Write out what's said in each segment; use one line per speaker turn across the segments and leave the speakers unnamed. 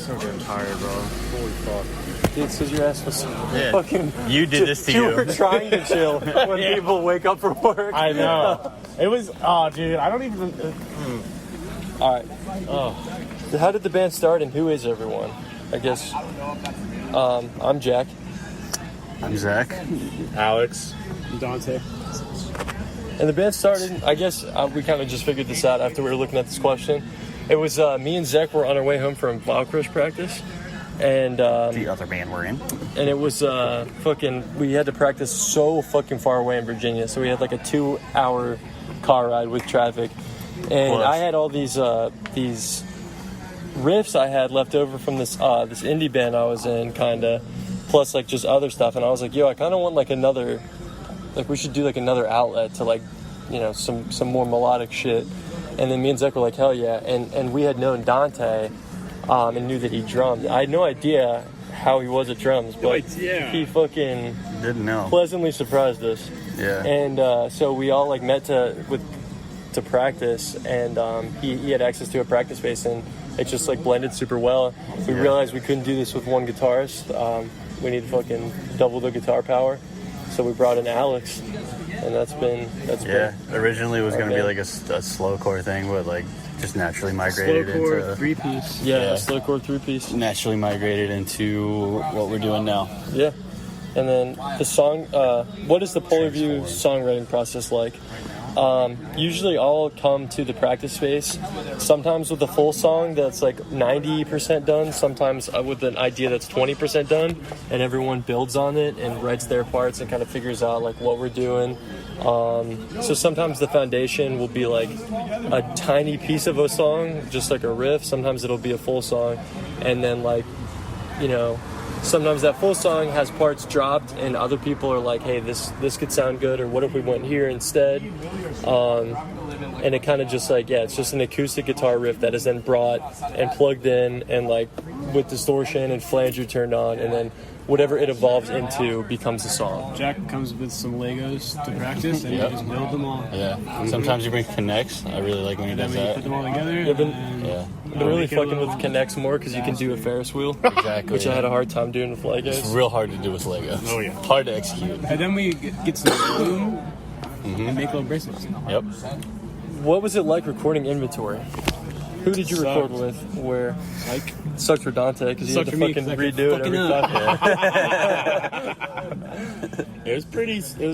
So damn tired, bro. Holy fuck.
Dude, because your ass was so fucking...
You did this to you.
You were trying to chill when people wake up for work.
I know. It was... Oh, dude. I don't even...
All right. So how did the band start and who is everyone? I guess I'm Jack.
I'm Zach.
Alex. Dante.
And the band started, I guess we kind of just figured this out after we were looking at this question. It was me and Zach were on our way home from Wild Crush practice. And
The other band we're in.
and it was we had to practice so fucking far away in Virginia, so we had like a 2-hour car ride with traffic, and
Plus.
I had all these riffs I had left over from this indie band I was in, kinda, plus like just other stuff, and I was like, yo, I kind of want like another, like we should do like another outlet to like, you know, some more melodic shit. And then me and Zach were like, hell yeah, and we had known Dante and knew that he drummed. I had no idea how he was at drums, but he fucking
Didn't know.
pleasantly surprised us.
Yeah.
And so we all like met to practice, and he had access to a practice space, and it just like blended super well. We realized we couldn't do this with one guitarist. We need fucking double the guitar power, so we brought in Alex, and that's been
Originally it was going to be like a slowcore thing, but like just naturally migrated into
3-piece.
a slowcore 3-piece.
naturally migrated into what we're doing now.
Yeah. And then the song, what is the Polarview songwriting process like? Usually I'll come to the practice space, sometimes with a full song that's like 90% done, sometimes with an idea that's 20% done, and everyone builds on it and writes their parts and kind of figures out like what we're doing. So sometimes the foundation will be like a tiny piece of a song, just like a riff. Sometimes it'll be a full song, and then like, you know, sometimes that full song has parts dropped and other people are like, hey, this could sound good, or what if we went here instead? And it kind of just like, it's just an acoustic guitar riff that is then brought and plugged in and like with distortion and flanger turned on, and then whatever it evolves into becomes a song.
Jack comes with some Legos to practice, and you just build them all.
Yeah. Sometimes you bring connects. I really like when he does
Put
that.
them all together.
I've been really fucking with Connects more because you can do a Ferris wheel,
Exactly.
which I had a hard time doing with
It's
Legos.
real hard to do with Legos.
Oh, yeah.
Hard to execute.
And then we get some glue and make little bracelets.
Yep.
What was it like recording Inventory? Who did you record with? Where?
Like,
Sucked for Dante because he had
Sucked
to
for me
fucking
'cause I kept
redo it
fucking
every
up.
time.
it was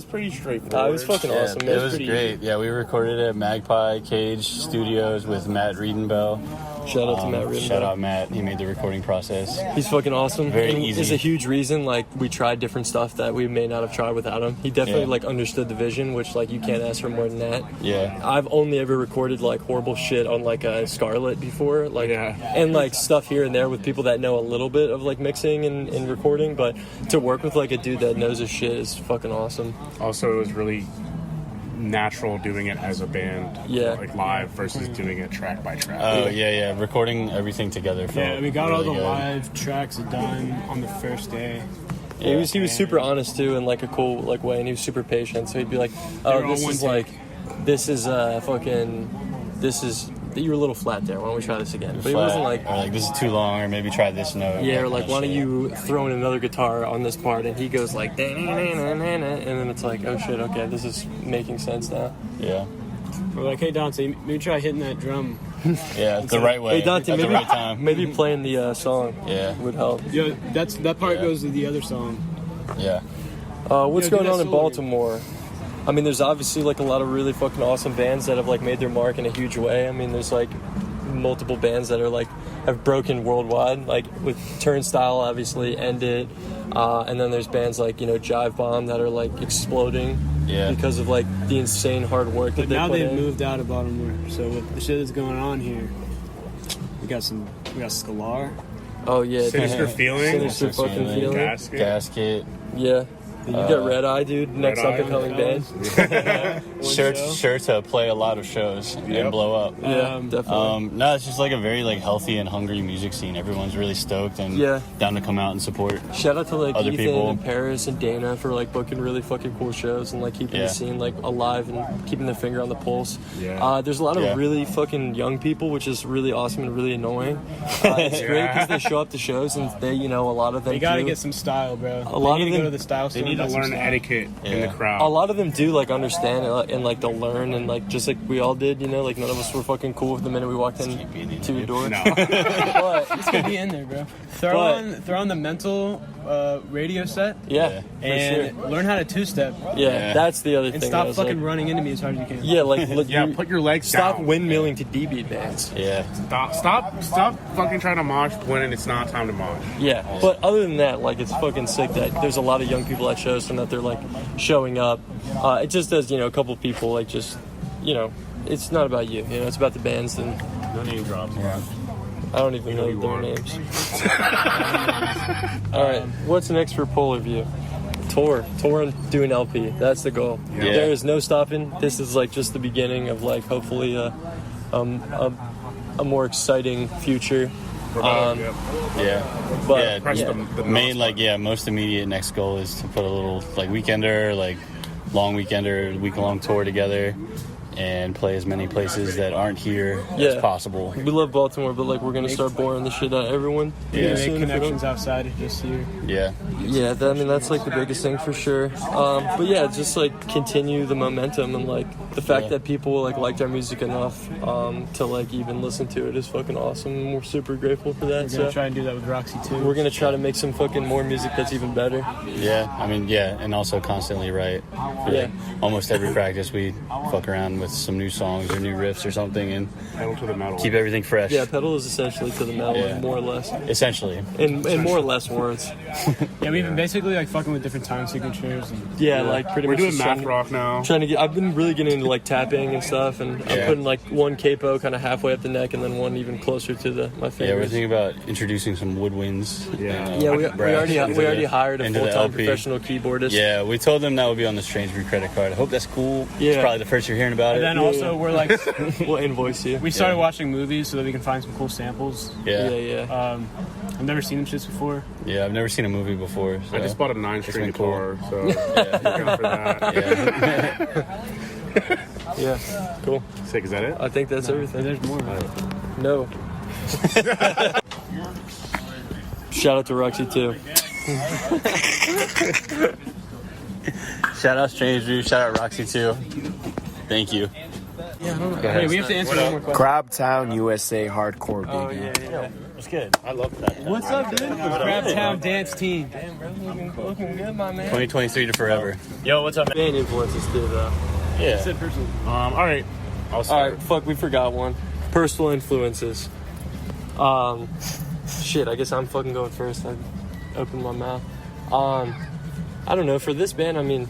pretty straightforward.
It was fucking awesome.
It was
pretty
great. Yeah, we recorded at Magpie Cage Studios with Matt Riedenbell.
Shout out to Matt Riedenbell.
Shout out Matt. He made the recording process.
He's fucking awesome.
Very
and
easy.
Is a huge reason like we tried different stuff that we may not have tried without him. He definitely like understood the vision, which like you can't ask for more than that.
Yeah.
I've only ever recorded like horrible shit on like a Scarlett before, like and like stuff here and there with people that know a little bit of like mixing and recording, but to work with like a dude that knows his shit is fucking awesome.
Also, it was really natural doing it as a band, like live versus doing it track by track.
Oh yeah. Recording everything together.
Yeah, we got all the
really good.
live tracks done on the first day.
Yeah, he was super honest too in like a cool like way, and he was super patient. So he'd be like, "Oh, this is you were a little flat there. Why don't we try this again?" But he wasn't like,
or like, this is too long, or maybe try this note.
yeah, or like, why don't you throw in another guitar on this part? And he goes like, and then it's like, oh shit, okay, this is making sense now.
Yeah.
We're like, hey Dante, maybe try hitting that drum.
Yeah, the right way.
Hey Dante,
at
maybe,
the right time.
maybe playing the song would help.
Yeah, that part goes to the other song.
Yeah.
What's going on in
solo.
Baltimore? I mean, there's obviously like a lot of really fucking awesome bands that have like made their mark in a huge way. I mean, there's like multiple bands that are like have broken worldwide, like with Turnstile obviously, End It, and then there's bands like, you know, Jive Bomb that are like exploding because of like the insane hard work that they
now
put
they've
in.
moved out of Baltimore, so with the shit that's going on here, we got Scalar.
Oh yeah,
Sinister Feeling.
Sinister fucking Feeling.
Gasket.
Gasket.
Yeah. You got Red Eye, dude. Next
Red
up and coming band.
Sure to play a lot of shows and blow up.
Yeah, definitely.
No, it's just like a very like healthy and hungry music scene. Everyone's really stoked and down to come out and support.
Shout out to like
other
Ethan
people.
and Paris and Dana for like booking really fucking cool shows and like keeping the scene like alive and keeping their finger on the pulse.
Yeah.
There's a lot of really fucking young people, which is really awesome and really annoying. It's great because they show up to shows and they, you know, a lot of them.
You gotta get some style, bro.
A lot of them
go to the style store.
They need to learn etiquette in the crowd.
A lot of them do like understand it, and like they'll learn and like just like we all did, you know, like none of us were fucking cool with the minute we walked in to the door.
No.
But
It's gonna be in there, bro. Throw on the mental radio set.
Yeah,
and learn how to two-step.
Yeah, that's the other
and
thing.
stop fucking running into me as hard as you can.
Yeah, like
put your legs
stop
down.
windmilling to D-beat bands.
Yeah.
Stop fucking trying to mosh when it's not time to mosh.
Yeah, but other than that, like it's fucking sick that there's a lot of young people at shows and that they're like showing up. It just does, you know, a couple people like just, you know, it's not about you, you know, it's about the bands and
No name drops.
Yeah.
I don't even know their names. All right, what's next for Polarview? Tour and do an LP. That's the goal.
Yeah.
There is no stopping. This is like just the beginning of like hopefully a more exciting future.
Yeah.
But
The
Main most immediate next goal is to put a little like weekender, like long weekender, week-long tour together and play as many places that aren't here as possible.
We love Baltimore, but like we're gonna start boring the shit out of everyone.
Make connections outside of just here.
Yeah.
Yeah, I mean that's like the biggest thing for sure. But yeah, just like continue the momentum and like the fact that people liked our music enough to like even listen to it is fucking awesome. And we're super grateful for that.
We're gonna try and do that with Roxy too.
We're gonna try to make some fucking more music that's even better.
Yeah, I mean, and also constantly write. For almost every practice we fuck around with some new songs or new riffs or something and
pedal to the metal.
Keep everything fresh.
Yeah, pedal is essentially to the metal, more or less.
Essentially.
In more or less words.
Yeah, we've been basically like fucking with different time signatures. And,
like pretty much.
We're doing math rock now.
I've been really getting into like tapping and stuff, and I'm putting like one capo kind of halfway up the neck, and then one even closer to my fingers.
Yeah, we're thinking about introducing some woodwinds.
We already hired a full-time professional keyboardist.
Yeah, we told them that would be on the Strange Brew credit card. I hope that's cool.
Yeah.
It's probably the first you're hearing about
and
it.
And then also we're like,
we'll invoice you.
We started watching movies so that we can find some cool samples.
Yeah.
I've never seen them shits before.
Yeah, I've never seen a movie before. So.
I just bought a 9-string guitar, so
yeah.
for that.
Yeah, cool.
Sick, is that it?
I think that's everything.
There's more.
No. Shout out to Roxy too.
Shout out Strange Brew, shout out Roxy too. Thank you.
Yeah, I don't know. Hey, we have to answer one more question.
Crabtown, USA, hardcore, baby.
Yeah.
It's good. I love that.
What's up, dude?
Crabtown dance team.
Damn, bro, looking good, my man.
2023 to forever.
Yo, what's up, man? Band influences too, though.
Yeah.
Said personally.
All right. I'll start.
All right, fuck, we forgot one. Personal influences. Shit, I guess I'm fucking going first. I opened my mouth. I don't know. For this band, I mean,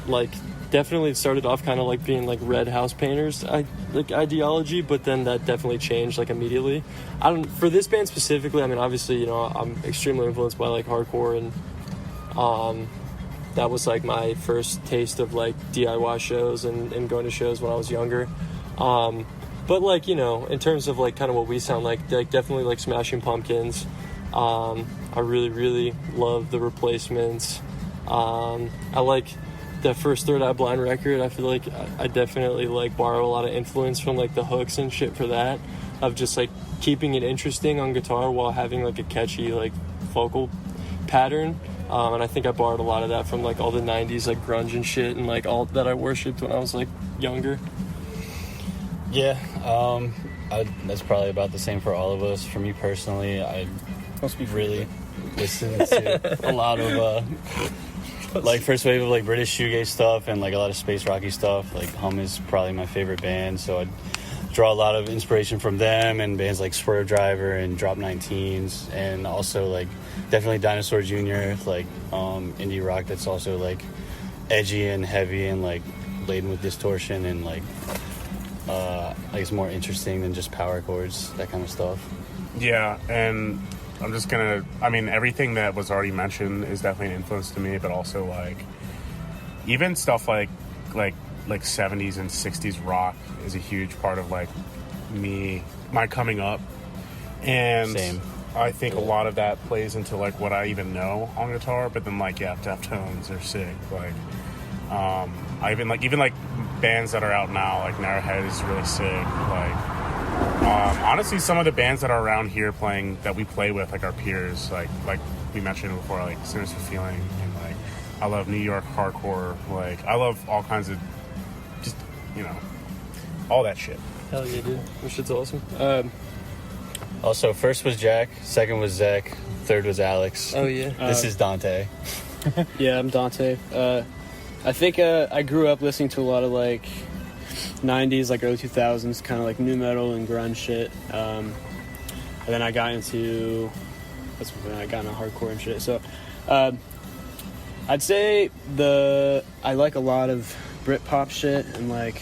like, definitely it started off kind of like being like red house painters, ideology, but then that definitely changed like immediately. For this band specifically, I mean, obviously, you know, I'm extremely influenced by like hardcore, and that was like my first taste of like DIY shows and going to shows when I was younger. But like, you know, in terms of like kind of what we sound like definitely like Smashing Pumpkins. I really, really love The Replacements. I like the first Third Eye Blind record. I feel like I definitely like borrow a lot of influence from like the hooks and shit for that, of just like keeping it interesting on guitar while having like a catchy like vocal pattern. And I think I borrowed a lot of that from like all the 90s like grunge and shit, and like all that I worshipped when I was like younger.
Yeah, that's probably about the same for all of us. For me personally, I really listen to a lot of like first wave of like British shoegaze stuff and like a lot of space rocky stuff. Like Hum is probably my favorite band, so I draw a lot of inspiration from them and bands like Swerve Driver and Drop 19s, and also like definitely Dinosaur Jr., like indie rock that's also like edgy and heavy and like laden with distortion and like it's more interesting than just power chords, that kind of stuff.
Yeah, and I'm just gonna, I mean, everything that was already mentioned is definitely an influence to me, but also like even stuff like 70s and 60s rock is a huge part of like my coming up, and
Same.
I think a lot of that plays into like what I even know on guitar. But then like Deftones are sick. Like I even like bands that are out now, like Narrowhead is really sick. Like honestly, some of the bands that are around here playing that we play with, like our peers, like we mentioned before, like Sinners for Feeling, and like I love New York hardcore. Like I love all kinds of just all that shit.
Hell yeah, dude. This shit's awesome.
Also, first was Jack, second was Zach, third was Alex.
Oh yeah.
This is Dante.
Yeah, I'm Dante. I think I grew up listening to a lot of like 90s, like early 2000s, kind of like new metal and grunge shit. And then I got into hardcore and shit. So I'd say I like a lot of Britpop shit and like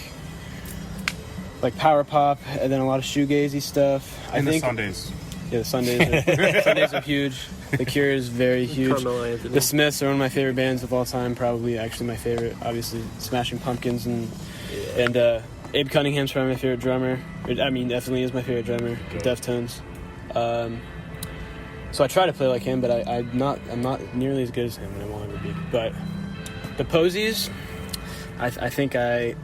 power pop, and then a lot of shoegazy stuff.
And the Sundays.
Yeah, the Sundays are huge. The Cure is very huge. The Smiths are one of my favorite bands of all time. Probably, actually, my favorite. Obviously, Smashing Pumpkins and Abe Cunningham's probably my favorite drummer. I mean, definitely is my favorite drummer. Deftones. So I try to play like him, but I'm not nearly as good as him, and I won't ever be. But the Posies, I think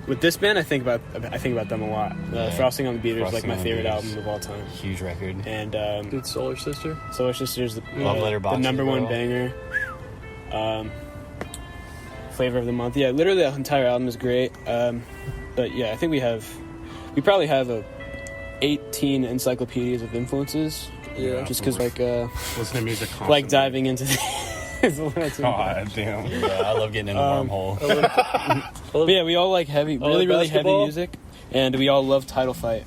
with this band I think about them a lot. Frosting on the Beater is like my favorite album of all time.
Huge record.
And
dude, Solar Sister.
Solar Sister is the
Letterboxd
number one banger. Flavor of the month. Yeah, literally the entire album is great. But yeah, I think we probably have 18 encyclopedias of influences.
Yeah,
just because
listen to music constantly.
Like diving into it's a little too
God damn.
Yeah, I love getting in a wormhole.
But yeah, we all like really heavy music, and we all love Title Fight.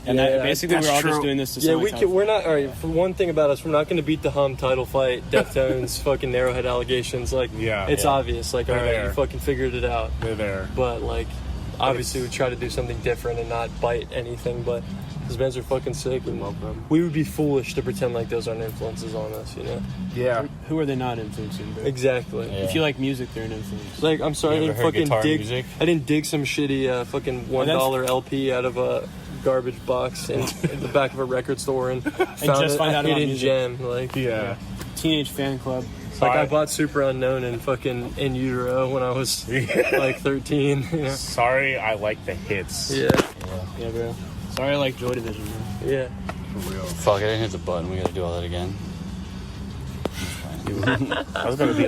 And basically we're all just doing this to sound like
we're not, alright, for one thing about us, we're not going to beat the Title Fight, Deftones, fucking Narrowhead allegations, like, it's obvious, like, alright, you fucking figured it out.
They're there.
But, like, obviously we try to do something different and not bite anything, but those bands are fucking sick. We love them. We would be foolish to pretend like those aren't influences on us,
Yeah.
Who are they not influencing, bro?
Exactly.
If you like music, they're an influence.
Like, I'm sorry, I didn't dig some shitty fucking $1 LP out of a garbage box in the back of a record store and found
just find out about
hidden
music.
gem. Like,
Teenage Fan Club.
Like, I bought Super Unknown and fucking In Utero when I was like 13.
Sorry, I like the hits.
Yeah, bro. Sorry, I like Joy Division, man.
Yeah.
For real.
Fuck, I didn't hit the button. We gotta do all that again.
I was gonna be